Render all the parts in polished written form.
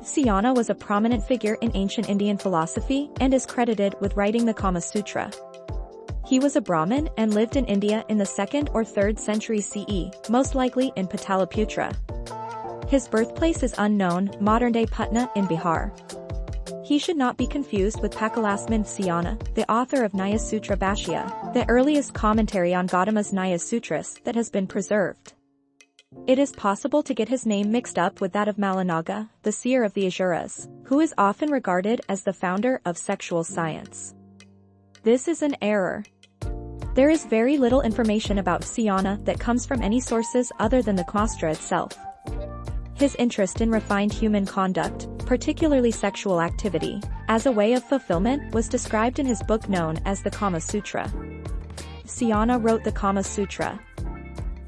Vtsyyana was a prominent figure in ancient Indian philosophy and is credited with writing the Kama Sutra. He was a Brahmin and lived in India in the 2nd or 3rd century CE, most likely in Pataliputra. His birthplace is unknown, modern-day Patna in Bihar. He should not be confused with Pakilasvmin Vtsyyana, the author of Nyya Sutra Bhashya, the earliest commentary on Gotama's Nyya Sutras that has been preserved. It is possible to get his name mixed up with that of Mallanaga, the seer of the Asuras, who is often regarded as the founder of sexual science. This is an error. There is very little information about Vtsyyana that comes from any sources other than the Kmastra itself. His interest in refined human conduct, particularly sexual activity, as a way of fulfillment was described in his book known as the Kama Sutra. Vtsyyana wrote the Kama Sutra.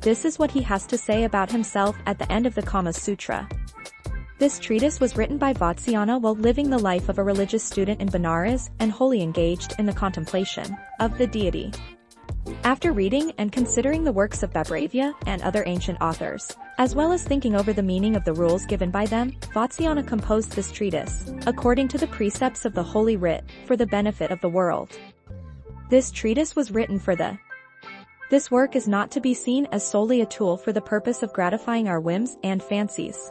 This is what he has to say about himself at the end of the Kama Sutra. This treatise was written by Vtsyyana while living the life of a religious student in Benares and wholly engaged in the contemplation of the deity. After reading and considering the works of Bhairava and other ancient authors, as well as thinking over the meaning of the rules given by them, Vtsyyana composed this treatise, according to the precepts of the Holy Writ, for the benefit of the world. This treatise was written for the This work is not to be seen as solely a tool for the purpose of gratifying our whims and fancies.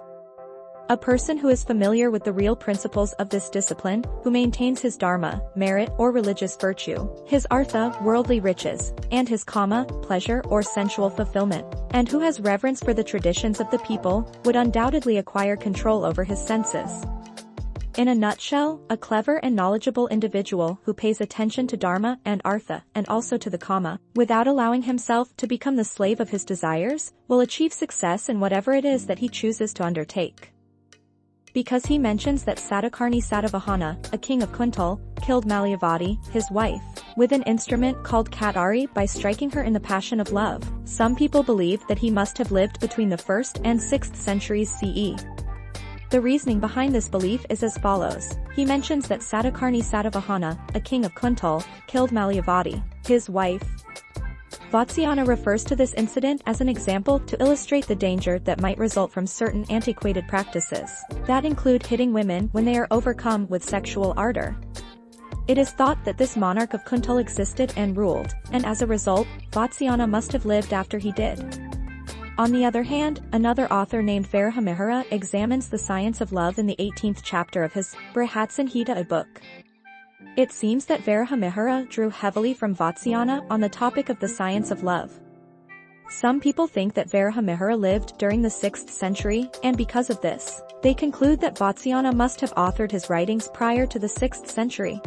A person who is familiar with the real principles of this discipline, who maintains his dharma, merit or religious virtue, his artha, worldly riches, and his kama, pleasure or sensual fulfillment, and who has reverence for the traditions of the people, would undoubtedly acquire control over his senses. In a nutshell, a clever and knowledgeable individual who pays attention to dharma and artha and also to the kama, without allowing himself to become the slave of his desires, will achieve success in whatever it is that he chooses to undertake. Because he mentions that Satakarni Satavahana, a king of Kuntal, killed Malayavati, his wife, with an instrument called Katari by striking her in the passion of love, some people believe that he must have lived between the 1st and 6th centuries CE. The reasoning behind this belief is as follows. He mentions that Satakarni Satavahana, a king of Kuntal, killed Malayavati, his wife. Vtsyyana refers to this incident as an example to illustrate the danger that might result from certain antiquated practices, that include hitting women when they are overcome with sexual ardor. It is thought that this monarch of Kuntal existed and ruled, and as a result, Vtsyyana must have lived after he did. On the other hand, another author named Varahamihara examines the science of love in the 18th chapter of his Brihatsanhita book. It seems that Varahamihara drew heavily from Vtsyyana on the topic of the science of love. Some people think that Varahamihara lived during the 6th century, and because of this, they conclude that Vtsyyana must have authored his writings prior to the 6th century.